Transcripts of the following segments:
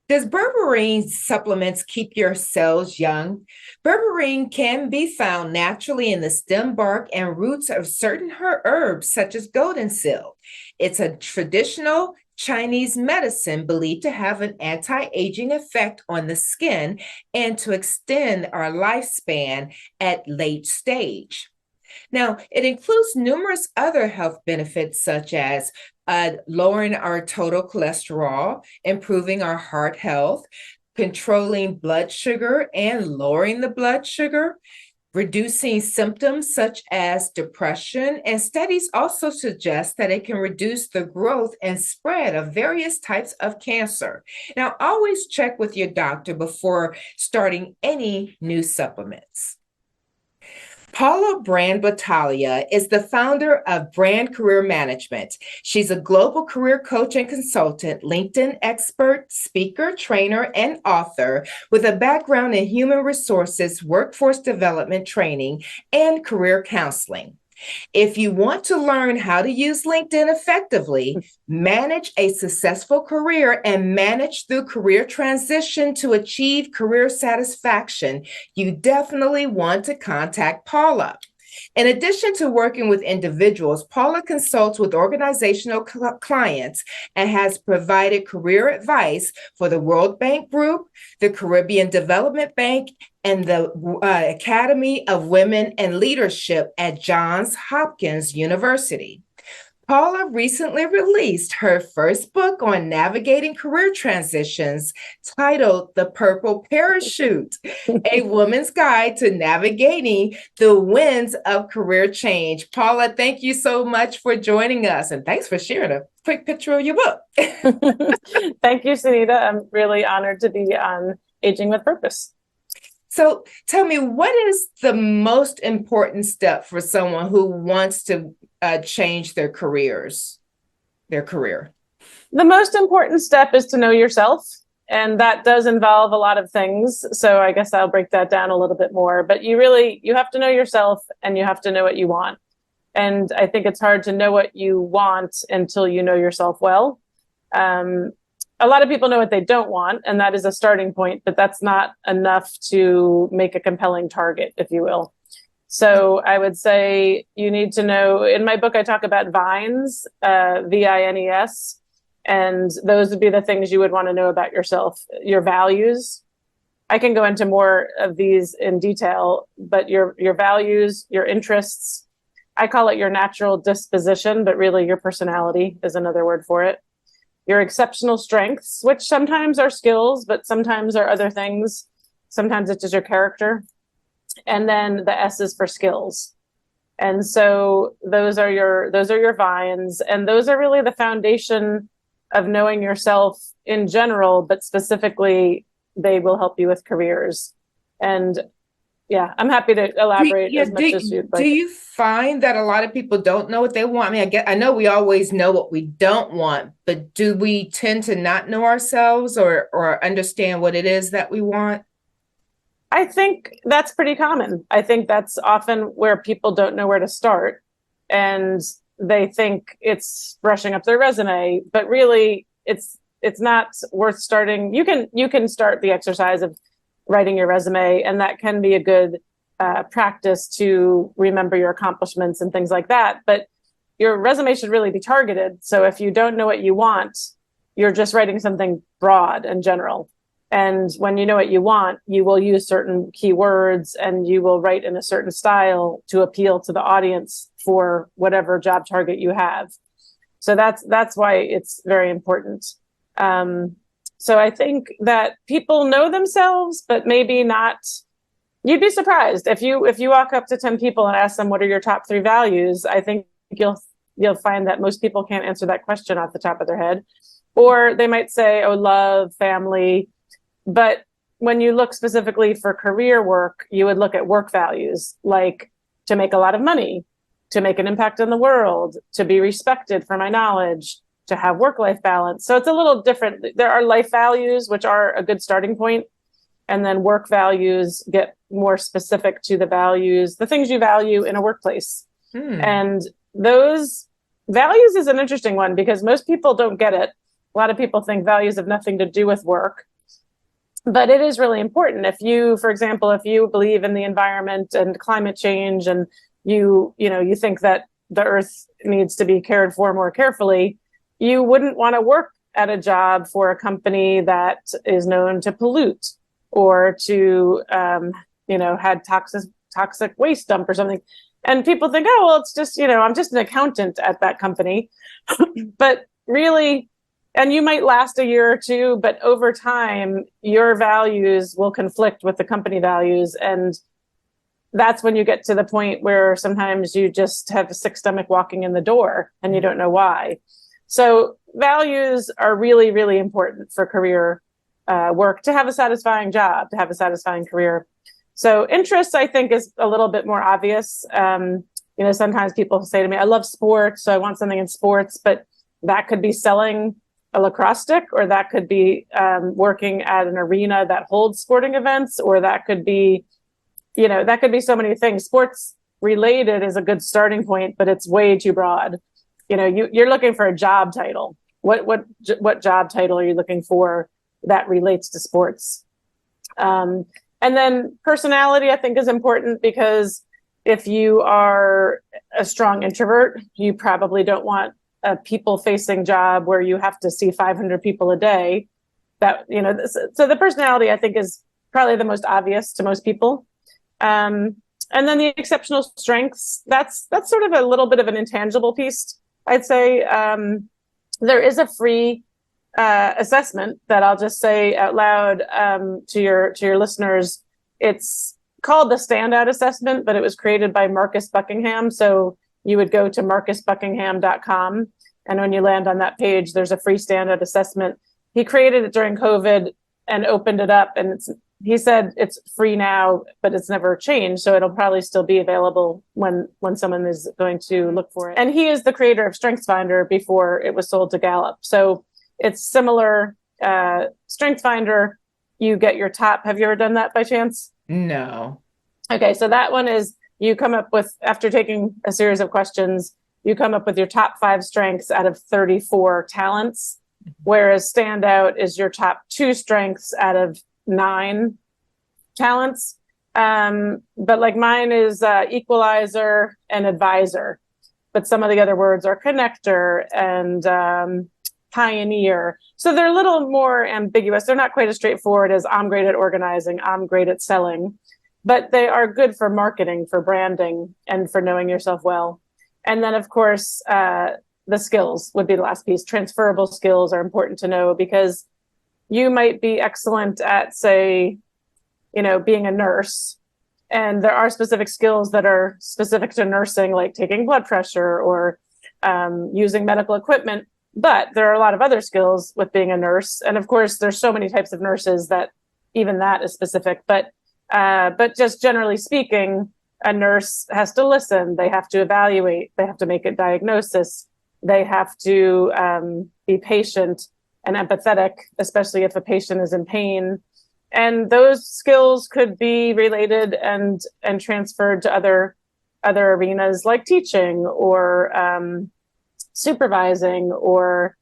Does berberine supplements keep your cells young? Berberine can be found naturally in the stem, bark, and roots of certain herbs, such as golden seal. It's a traditional Chinese medicine believed to have an anti aging effect on the skin and to extend our lifespan at late stage. Now, it includes numerous other health benefits, such as lowering our total cholesterol, improving our heart health, controlling blood sugar and lowering the blood sugar, reducing symptoms such as depression. And studies also suggest that it can reduce the growth and spread of various types of cancer. Now, always check with your doctor before starting any new supplements. Paula Battaglia is the founder of Brand Career Management. She's a global career coach and consultant, LinkedIn expert, speaker, trainer, and author with a background in human resources, workforce development training, and career counseling. If you want to learn how to use LinkedIn effectively, manage a successful career, and manage through career transition to achieve career satisfaction, you definitely want to contact Paula. In addition to working with individuals, Paula consults with organizational clients and has provided career advice for the World Bank Group, the Caribbean Development Bank, and the Academy of Women and Leadership at Johns Hopkins University. Paula recently released her first book on navigating career transitions titled The Purple Parachute, a woman's guide to navigating the winds of career change. Paula, thank you so much for joining us, and thanks for sharing a quick picture of your book. Thank you, Sunita. I'm really honored to be on Aging with Purpose. So tell me, what is the most important step for someone who wants to change their career? The most important step is to know yourself, and that does involve a lot of things. So I guess I'll break that down a little bit more, but you have to know yourself and you have to know what you want. And I think it's hard to know what you want until you know yourself well. A lot of people know what they don't want, and that is a starting point, but that's not enough to make a compelling target, if you will. So I would say you need to know, in my book, I talk about vines, VINES, and those would be the things you would want to know about yourself, your values. I can go into more of these in detail, but your values, your interests, I call it your natural disposition, but really your personality is another word for it. Your exceptional strengths, which sometimes are skills, but sometimes are other things. Sometimes it's just your character. And then the S is for skills. And so those are your vines. And those are really the foundation of knowing yourself in general, but specifically they will help you with careers. And yeah, I'm happy to elaborate as much as you'd like. Do you find that a lot of people don't know what they want? I mean, I know we always know what we don't want, but do we tend to not know ourselves or understand what it is that we want? I think that's pretty common. I think that's often where people don't know where to start, and they think it's brushing up their resume, but really it's not worth starting. You can start the exercise of writing your resume, and that can be a good practice to remember your accomplishments and things like that. But your resume should really be targeted. So if you don't know what you want, you're just writing something broad and general. And when you know what you want, you will use certain keywords and you will write in a certain style to appeal to the audience for whatever job target you have. So that's why it's very important. So I think that people know themselves, but maybe not. You'd be surprised if you walk up to 10 people and ask them, what are your top 3 values? I think you'll find that most people can't answer that question off the top of their head. Or they might say, oh, love, family. But when you look specifically for career work, you would look at work values, like to make a lot of money, to make an impact in the world, to be respected for my knowledge, to have work-life balance. So it's a little different. There are life values, which are a good starting point. And then work values get more specific to the values, the things you value in a workplace. And those values is an interesting one because most people don't get it. A lot of people think values have nothing to do with work. But it is really important. If you, for example, if you believe in the environment and climate change, and you think that the earth needs to be cared for more carefully, you wouldn't want to work at a job for a company that is known to pollute or to had toxic waste dump or something. And people think, oh, well, it's just, I'm just an accountant at that company. But really, and you might last a year or two, but over time, your values will conflict with the company values. And that's when you get to the point where sometimes you just have a sick stomach walking in the door and you don't know why. So values are really, really important for career work, to have a satisfying job, to have a satisfying career. So interests, I think, is a little bit more obvious. Sometimes people say to me, I love sports, so I want something in sports, but that could be selling a lacrosse stick, or that could be working at an arena that holds sporting events, or that could be, so many things. Sports related is a good starting point, but it's way too broad. You're looking for a job title. What job title are you looking for that relates to sports? And then personality, I think, is important, because if you are a strong introvert, you probably don't want a people-facing job where you have to see 500 people a day. So the personality, I think, is probably the most obvious to most people. And then the exceptional strengths, that's sort of a little bit of an intangible piece, I'd say. There is a free assessment that I'll just say out loud to your listeners. It's called the Standout Assessment, but it was created by Marcus Buckingham. So you would go to marcusbuckingham.com, and when you land on that page, there's a free Standout Assessment. He created it during COVID and opened it up, and he said it's free now, but it's never changed. So it'll probably still be available when someone is going to look for it. And he is the creator of StrengthsFinder before it was sold to Gallup. So it's similar. StrengthsFinder, you get your top. Have you ever done that by chance? No. Okay, so that one is, you come up with, after taking a series of questions, you come up with your top 5 strengths out of 34 talents, whereas standout is your top 2 strengths out of 9 talents. But like mine is equalizer and advisor, but some of the other words are connector and pioneer. So they're a little more ambiguous. They're not quite as straightforward as I'm great at organizing, I'm great at selling, but they are good for marketing, for branding, and for knowing yourself well. And then, of course, the skills would be the last piece. Transferable skills are important to know, because you might be excellent at, say, being a nurse, and there are specific skills that are specific to nursing, like taking blood pressure or using medical equipment. But there are a lot of other skills with being a nurse. And of course, there's so many types of nurses that even that is specific. But just generally speaking, a nurse has to listen. They have to evaluate. They have to make a diagnosis. They have to be patient and empathetic, especially if a patient is in pain. And those skills could be related and transferred to other arenas, like teaching or supervising, or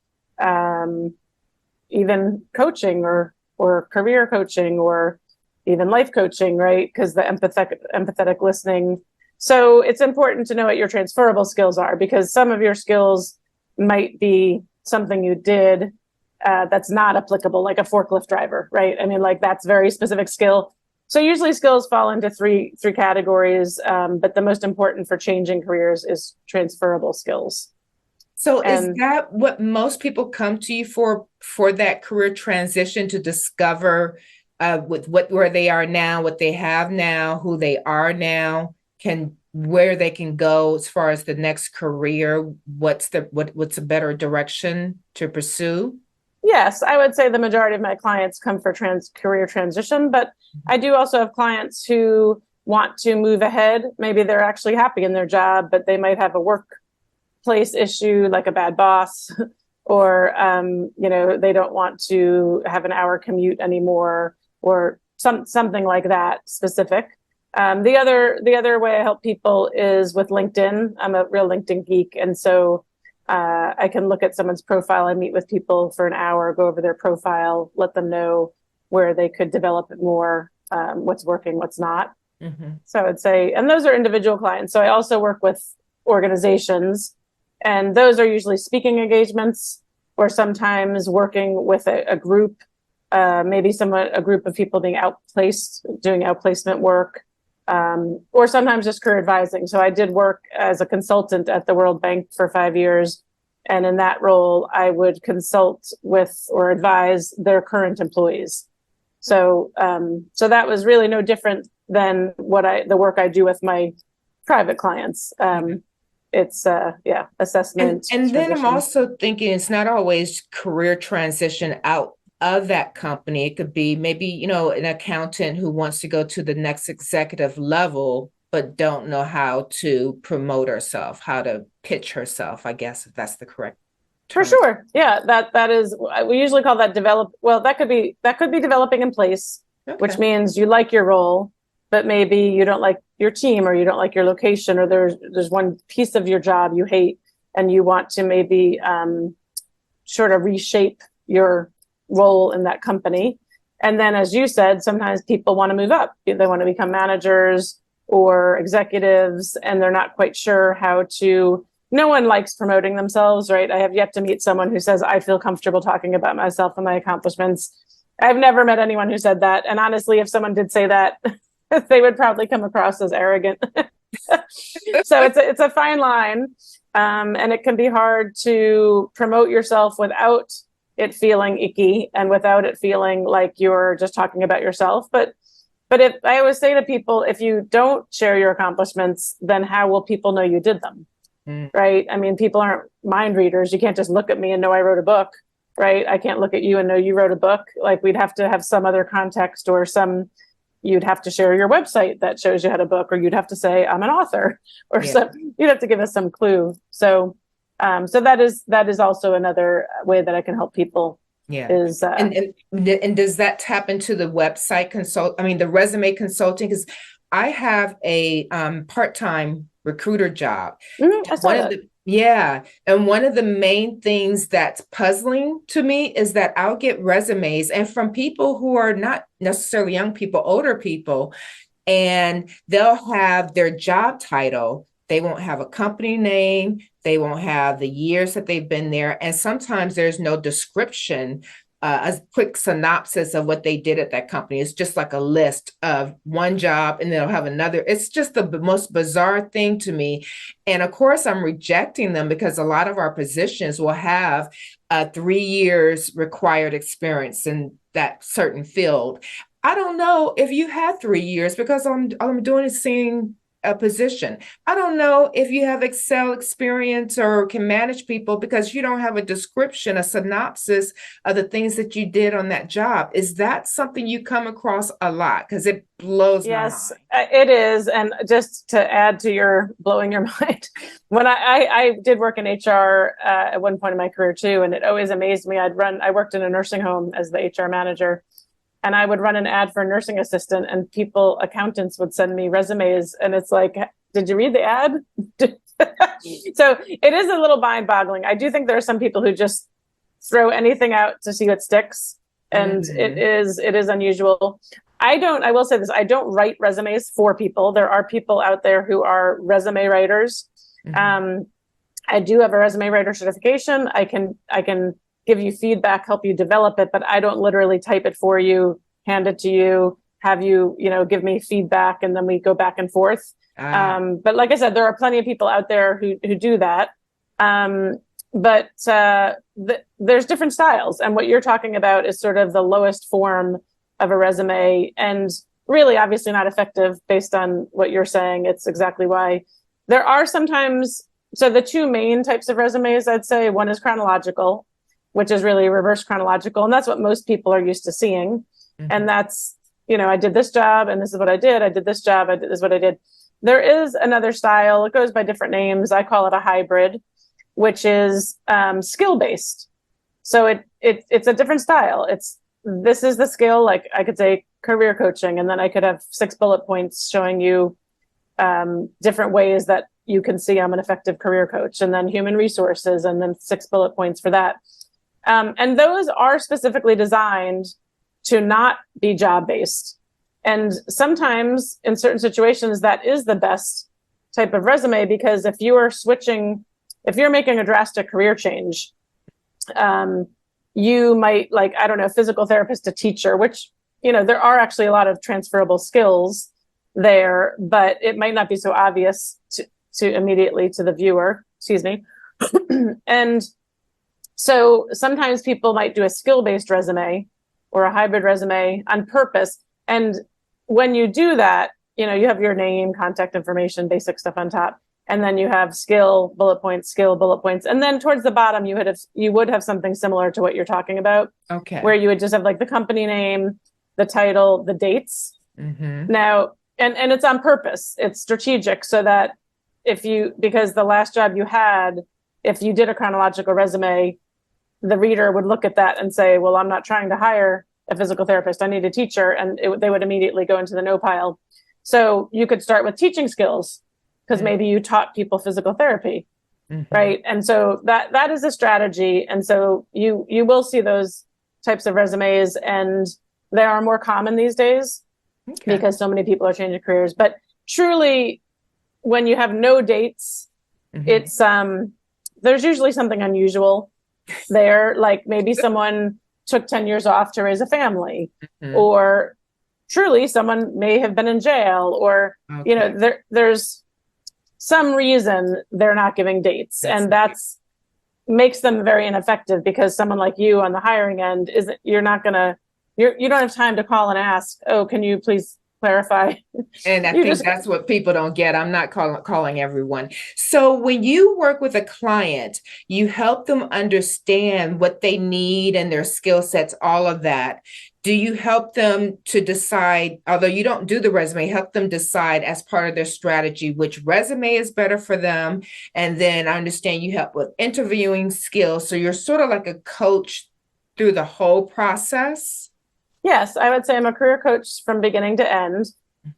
even coaching or career coaching, or even life coaching, right? Because the empathetic listening. So it's important to know what your transferable skills are, because some of your skills might be something you did that's not applicable, like a forklift driver, right? I mean, like, that's very specific skill. So usually skills fall into three categories, but the most important for changing careers is transferable skills. So is that what most people come to you for that career transition, to discover where they are now, what they have now, who they are now, where they can go as far as the next career? What's a better direction to pursue? Yes, I would say the majority of my clients come for career transition, but I do also have clients who want to move ahead. Maybe they're actually happy in their job, but they might have a workplace issue, like a bad boss, or they don't want to have an hour commute anymore, or something like that specific. The other way I help people is with LinkedIn. I'm a real LinkedIn geek, and so I can look at someone's profile. I meet with people for an hour, go over their profile, let them know where they could develop it more, what's working, what's not. Mm-hmm. So I would say, and those are individual clients. So I also work with organizations, and those are usually speaking engagements, or sometimes working with a group, maybe a group of people being outplaced, doing outplacement work, or sometimes just career advising. So I did work as a consultant at the World Bank for 5 years. And in that role, I would consult with or advise their current employees. So, so that was really no different than the work I do with my private clients. It's assessment. And then I'm also thinking it's not always career transition out of that company. It could be maybe, an accountant who wants to go to the next executive level, but don't know how to promote herself, how to pitch herself, I guess, if that's the correct term. For sure. Yeah, that is, we usually call that that could be developing in place, okay, which means you like your role, but maybe you don't like your team, or you don't like your location, or there's one piece of your job you hate, and you want to maybe sort of reshape your role in that company. And then, as you said, sometimes people want to move up. They want to become managers or executives, and they're not quite sure how to. No one likes promoting themselves, right? I have yet to meet someone who says, I feel comfortable talking about myself and my accomplishments. I've never met anyone who said that. And honestly, if someone did say that, they would probably come across as arrogant. So it's a fine line. And it can be hard to promote yourself without it feeling icky and without it feeling like you're just talking about yourself. But if I always say to people, if you don't share your accomplishments, then how will people know you did them? Right? I mean, people aren't mind readers. You can't just look at me and know I wrote a book, right? I can't look at you and know you wrote a book. Like, we'd have to have some other context, or you'd have to share your website that shows you had a book, or you'd have to say, I'm an author, or you'd have to give us some clue. So that is also another way that I can help people. Yeah. Is and does that tap into the website the resume consulting? Because I have a part-time recruiter job. And one of the main things that's puzzling to me is that I'll get resumes, and from people who are not necessarily young people, older people, and they'll have their job title. They won't have a company name. They won't have the years that they've been there. And sometimes there's no description, a quick synopsis of what they did at that company. It's just like a list of one job, and they'll have another. It's just the most bizarre thing to me. And of course, I'm rejecting them because a lot of our positions will have 3 years required experience in that certain field. I don't know if you had 3 years, because all I'm doing is seeing a position. I don't know if you have Excel experience or can manage people, because you don't have a description, a synopsis of the things that you did on that job. Is that something you come across a lot? Because it blows my mind. Yes, it is. And just to add to your blowing your mind, when I did work in HR at one point in my career too, and it always amazed me. I worked in a nursing home as the HR manager, and I would run an ad for a nursing assistant, and accountants would send me resumes, and it's like, did you read the ad? So it is a little mind-boggling. I do think there are some people who just throw anything out to see what sticks, and it is unusual. I will say this, I don't write resumes for people. There are people out there who are resume writers. I do have a resume writer certification. I can give you feedback, help you develop it, but I don't literally type it for you, hand it to you, have you, give me feedback, and then we go back and forth. But like I said, there are plenty of people out there who do that. But there's different styles. And what you're talking about is sort of the lowest form of a resume, and really obviously not effective based on what you're saying. It's exactly why there are sometimes, so the two main types of resumes, I'd say, one is chronological, which is really reverse chronological. And that's what most people are used to seeing. And that's, I did this job and this is what I did. I did this job. This is what I did. There is another style. It goes by different names. I call it a hybrid, which is skill-based. So it's a different style. This is the skill, like I could say career coaching, and then I could have 6 bullet points showing you different ways that you can see I'm an effective career coach, and then human resources, and then 6 bullet points for that. And those are specifically designed to not be job-based. And sometimes in certain situations, that is the best type of resume, because if you're making a drastic career change, you might, like, I don't know, physical therapist to teacher, which, there are actually a lot of transferable skills there, but it might not be so obvious to immediately to the viewer, excuse me. And so sometimes people might do a skill-based resume or a hybrid resume on purpose. And when you do that, you have your name, contact information, basic stuff on top. And then you have skill, bullet points. And then towards the bottom, you would have something similar to what you're talking about. Okay. Where you would just have like the company name, the title, the dates. Mm-hmm. Now, and it's on purpose. It's strategic so that because the last job you had, if you did a chronological resume, the reader would look at that and say, well, I'm not trying to hire a physical therapist. I need a teacher. And they would immediately go into the no pile. So you could start with teaching skills, because maybe you taught people physical therapy, right? And so that is a strategy. And so you will see those types of resumes, and they are more common these days because so many people are changing careers. But truly, when you have no dates, it's there's usually something unusual there. Like maybe someone took 10 years off to raise a family, or truly someone may have been in jail, or there's some reason they're not giving dates. And that's makes them very ineffective, because someone like you on the hiring end you don't have time to call and ask, oh, can you please clarify? And I think that's what people don't get. I'm not calling everyone. So when you work with a client, you help them understand what they need and their skill sets, all of that. Do you help them to decide, although you don't do the resume, help them decide as part of their strategy which resume is better for them? And then I understand you help with interviewing skills. So you're sort of like a coach through the whole process? Yes, I would say I'm a career coach from beginning to end.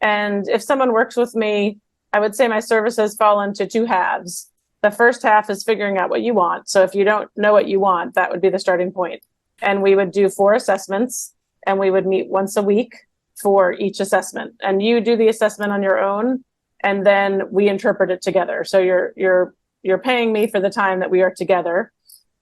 And if someone works with me, I would say my services fall into two halves. The first half is figuring out what you want. So if you don't know what you want, that would be the starting point. And we would do 4 assessments, and we would meet once a week for each assessment. And you do the assessment on your own, and then we interpret it together. So you're paying me for the time that we are together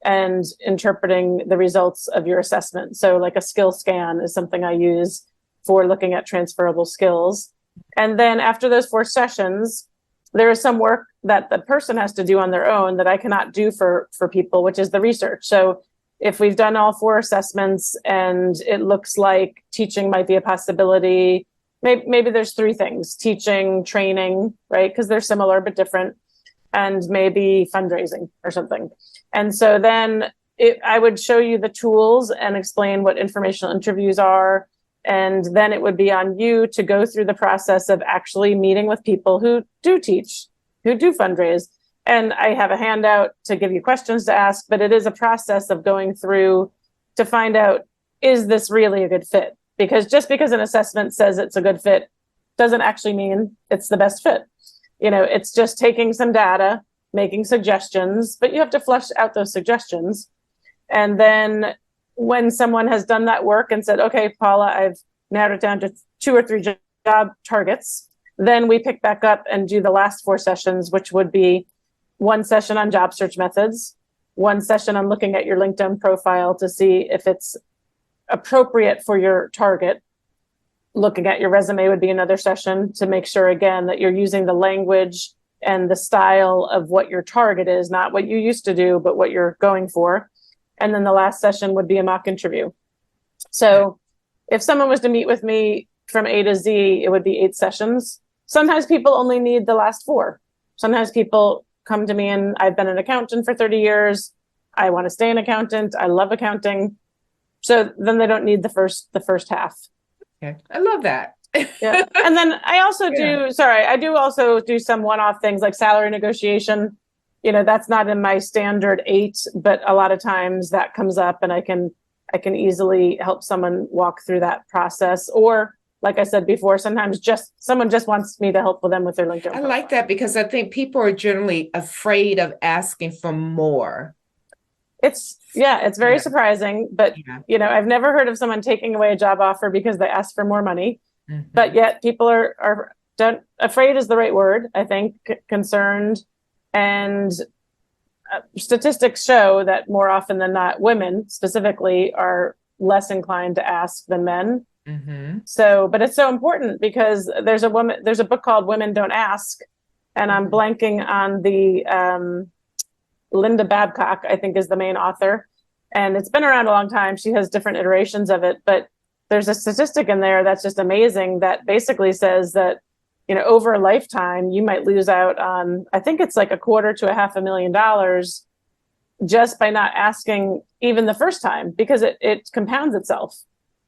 and interpreting the results of your assessment. So like a skill scan is something I use for looking at transferable skills. And then after those 4 sessions, there is some work that the person has to do on their own that I cannot do for people, which is the research. So if we've done all 4 assessments and it looks like teaching might be a possibility, maybe there's 3 things: teaching, training, right? Because they're similar but different, and maybe fundraising or something. And so then I would show you the tools and explain what informational interviews are. And then it would be on you to go through the process of actually meeting with people who do teach, who do fundraise. And I have a handout to give you questions to ask, but it is a process of going through to find out, is this really a good fit? Because just because an assessment says it's a good fit doesn't actually mean it's the best fit. It's just taking some data, making suggestions, but you have to flesh out those suggestions. And then when someone has done that work and said, okay, Paula, I've narrowed it down to 2 or 3 job targets, then we pick back up and do the last 4 sessions, which would be 1 session on job search methods, 1 session on looking at your LinkedIn profile to see if it's appropriate for your target. Looking at your resume would be another session to make sure, again, that you're using the language and the style of what your target is, not what you used to do, but what you're going for. And then the last session would be a mock interview. So if someone was to meet with me from A to Z, it would be 8 sessions. Sometimes people only need the last 4. Sometimes people come to me and I've been an accountant for 30 years. I want to stay an accountant. I love accounting. So then they don't need the first half. Okay. I love that. Yeah. And then I also I do also do some one-off things like salary negotiation. That's not in my standard 8, but a lot of times that comes up and I can easily help someone walk through that process. Or like I said before, sometimes someone just wants me to help with them with their LinkedIn. I like that, because I think people are generally afraid of asking for more. It's very surprising, but Yeah. I've never heard of someone taking away a job offer because they asked for more money. Mhm. But yet people are don't afraid is the right word, I think, concerned. And statistics show that more often than not, women specifically are less inclined to ask than men. Mhm. So, but it's so important because there's a book called Women Don't Ask, and I'm blanking on the Linda Babcock, I think, is the main author. And it's been around a long time. She has different iterations of it, but there's a statistic in there that's just amazing that basically says that, over a lifetime, you might lose out on, I think it's like $250,000 to $500,000 just by not asking even the first time, because it compounds itself.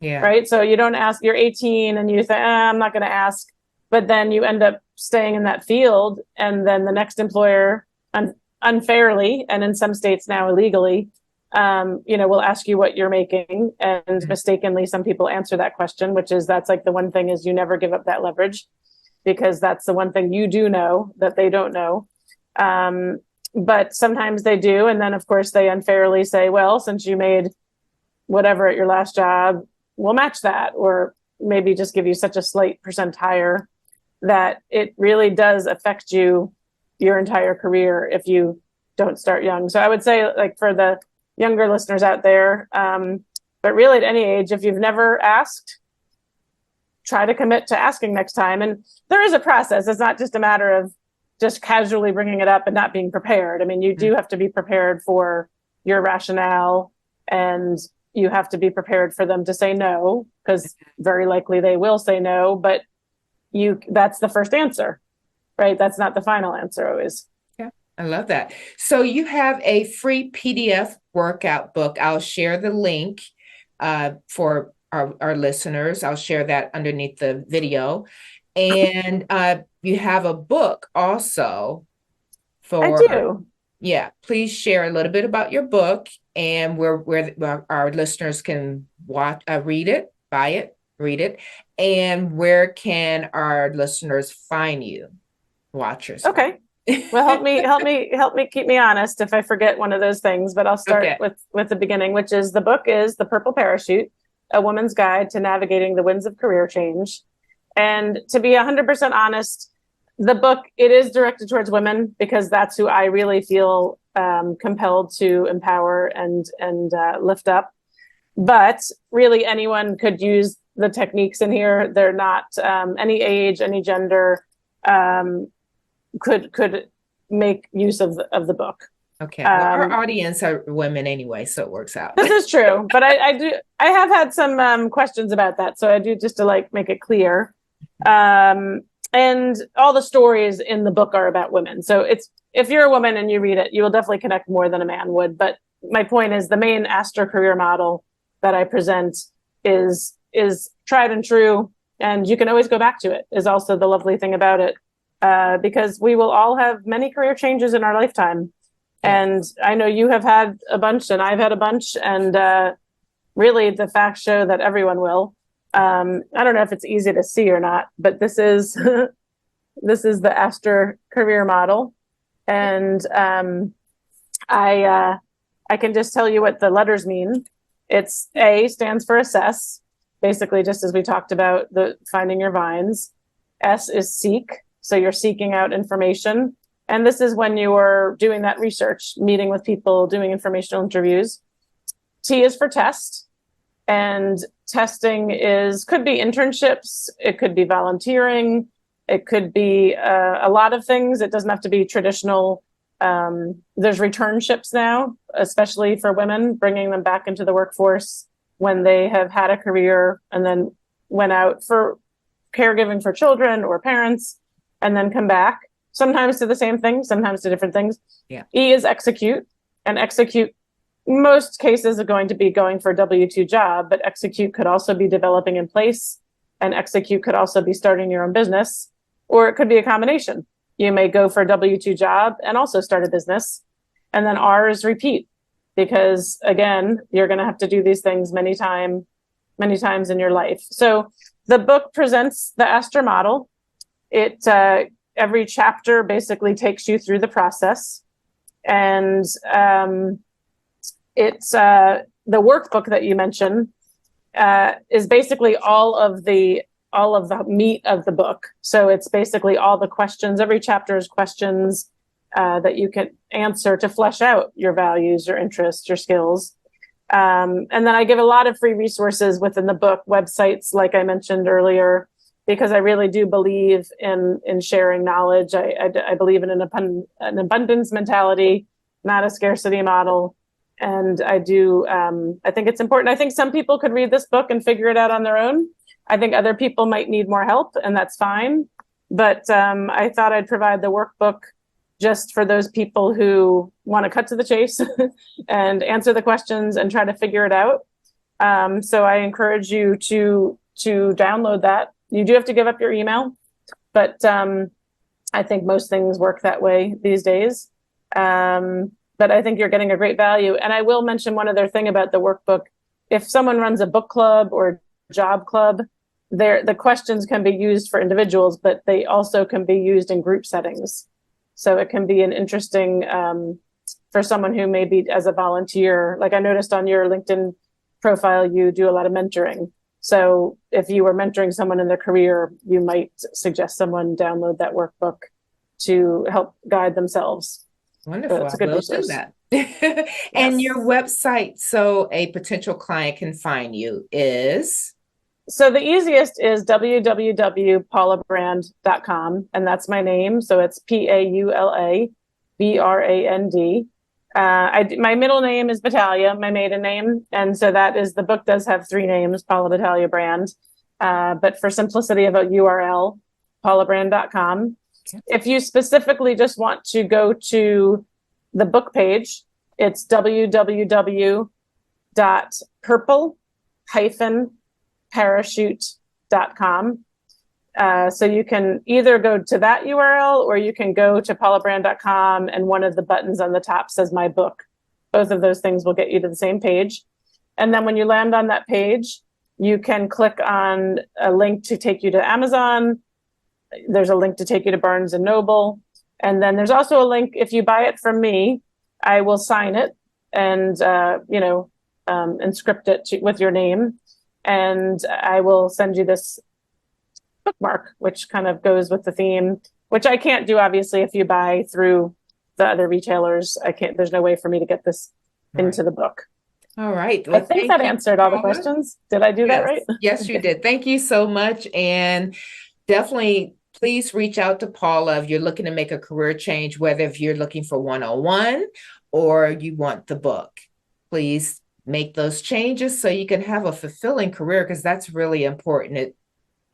Yeah. Right. So you don't ask, you're 18 and you think, I'm not going to ask, but then you end up staying in that field. And then the next employer unfairly, and in some states now illegally, will ask you what you're making. And mistakenly, some people answer that question, that's like the one thing is you never give up that leverage, because that's the one thing you do know that they don't know. But sometimes they do. And then, of course, they unfairly say, well, since you made whatever at your last job, we'll match that, or maybe just give you such a slight percent higher that it really does affect you your entire career if you don't start young. So I would say, like, for the younger listeners out there, but really at any age, if you've never asked, try to commit to asking next time. And there is a process. It's not just a matter of just casually bringing it up and not being prepared. I mean, you do have to be prepared for your rationale, and you have to be prepared for them to say no, because very likely they will say no, but that's the first answer, right? That's not the final answer always. Yeah, I love that. So you have a free PDF workout book. I'll share the link for our listeners. I'll share that underneath the video. And you have a book also I do. Yeah, please share a little bit about your book and where our listeners can read it, buy it, read it, and where can our listeners find you, watchers? Okay. Well, help me keep me honest if I forget one of those things, but I'll start with the beginning, which is the book is The Purple Parachute, A Woman's Guide to Navigating the Winds of Career Change. And to be 100% honest, the book, it is directed towards women because that's who I really feel compelled to empower and lift up. But really, anyone could use the techniques in here. They're not any age, any gender could make use of the book. Okay. Well, our audience are women anyway, so it works out. This is true, but I have had some questions about that, so I do, just to make it clear. And all the stories in the book are about women. So if you're a woman and you read it, you will definitely connect more than a man would. But my point is, the main Astor career model that I present is tried and true, and you can always go back to it, is also the lovely thing about it, because we will all have many career changes in our lifetime. And I know you have had a bunch and I've had a bunch, and really the facts show that everyone will. I don't know if it's easy to see or not, but this is the Astor career model. And I can just tell you what the letters mean. It's A stands for assess, basically just as we talked about, the finding your vines. S is seek, so you're seeking out information. And this is when you are doing that research, meeting with people, doing informational interviews. T is for test. And testing could be internships, it could be volunteering, it could be a lot of things. It doesn't have to be traditional. There's returnships now, especially for women, bringing them back into the workforce when they have had a career and then went out for caregiving for children or parents and then come back, sometimes to the same thing, sometimes to different things. Yeah. E is execute, and execute, most cases are going to be going for a W-2 job, but execute could also be developing in place, and execute could also be starting your own business, or it could be a combination. You may go for a W-2 job and also start a business. And then R is repeat, because again, you're going to have to do these things many times in your life. So the book presents the Astor model. It every chapter basically takes you through the process, and it's the workbook that you mentioned is basically all of the meat of the book. So it's basically all the questions. Every chapter is questions that you can answer to flesh out your values, your interests, your skills. And then I give a lot of free resources within the book, websites, like I mentioned earlier, because I really do believe in sharing knowledge. I believe in an abundance mentality, not a scarcity model. And I think it's important. I think some people could read this book and figure it out on their own. I think other people might need more help, and that's fine. But I thought I'd provide the workbook just for those people who want to cut to the chase and answer the questions and try to figure it out. So I encourage you to download that. You do have to give up your email, but I think most things work that way these days. But I think you're getting a great value. And I will mention one other thing about the workbook. If someone runs a book club or job club, the questions can be used for individuals, but they also can be used in group settings. So it can be an interesting for someone who may be as a volunteer. Like I noticed on your LinkedIn profile, you do a lot of mentoring. So if you were mentoring someone in their career, you might suggest someone download that workbook to help guide themselves. Wonderful. It's a good resource. Do that. And your website, so a potential client can find you, is? So the easiest is www.paulabrand.com, and that's my name. So it's PaulaBrand. My middle name is Battaglia, my maiden name. And so the book does have 3 names, Paula Battaglia Brand. But for simplicity of a URL, paulabrand.com. Okay. If you specifically just want to go to the book page, it's www.purple-parachute.com. So you can either go to that URL or you can go to paulabrand.com, and one of the buttons on the top says my book. Both of those things will get you to the same page. And then when you land on that page, you can click on a link to take you to Amazon. There's a link to take you to Barnes and Noble. And then there's also a link, if you buy it from me, I will sign it and, inscript it with your name. And I will send you this bookmark, which kind of goes with the theme, which I can't do, obviously, if you buy through the other retailers. There's no way for me to get this into the book. All right. Well, I think that answered all the questions. Did I do that right? Yes, you did. Thank you so much. And definitely, please reach out to Paula if you're looking to make a career change, whether if you're looking for one-on-one or you want the book. Please make those changes so you can have a fulfilling career, because that's really important.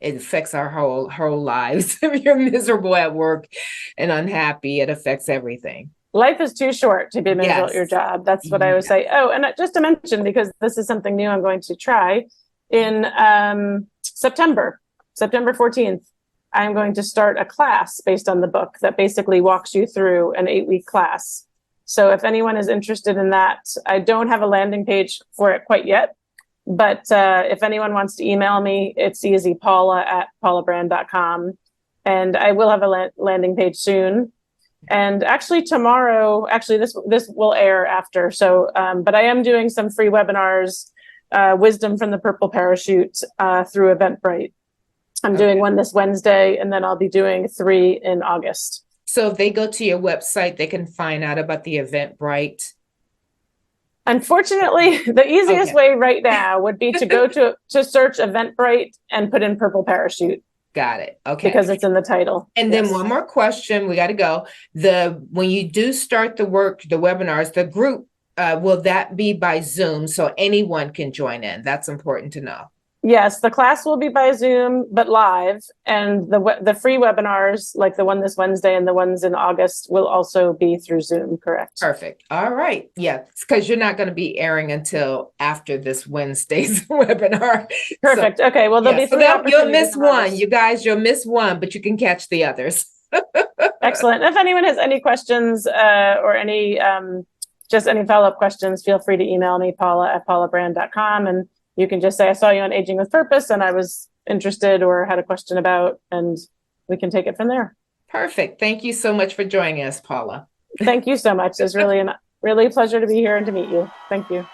It affects our whole lives. If you're miserable at work and unhappy, it affects everything. Life is too short to be miserable at your job. That's what I would say. Oh, and just to mention, because this is something new I'm going to try in September 14th, I'm going to start a class based on the book that basically walks you through an 8-week class. So if anyone is interested in that, I don't have a landing page for it quite yet, but if anyone wants to email me, it's easy, paula@paulabrand.com. And I will have a landing page soon. And actually tomorrow, this will air after. So, but I am doing some free webinars, Wisdom from the Purple Parachute through Eventbrite. I'm doing one this Wednesday, and then I'll be doing 3 in August. So if they go to your website, they can find out about the Eventbrite. Unfortunately, the easiest way right now would be to go to search Eventbrite and put in Purple Parachute. Got it. Okay. Because it's in the title. And then one more question, we got to go. When you do start the webinars, the group, will that be by Zoom so anyone can join in? That's important to know. Yes, the class will be by Zoom, but live. And the free webinars, like the one this Wednesday and the ones in August, will also be through Zoom, correct? Perfect. All right. Yeah, because you're not going to be airing until after this Wednesday's webinar. Perfect. So, okay, well, there'll be 3 opportunities. You'll miss one. You guys, you'll miss one, but you can catch the others. Excellent. If anyone has any questions or any follow-up questions, feel free to email me, paula@paulabrand.com, and you can just say, I saw you on Aging with Purpose and I was interested or had a question about, and we can take it from there. Perfect. Thank you so much for joining us, Paula. Thank you so much. It was Really a pleasure to be here and to meet you. Thank you.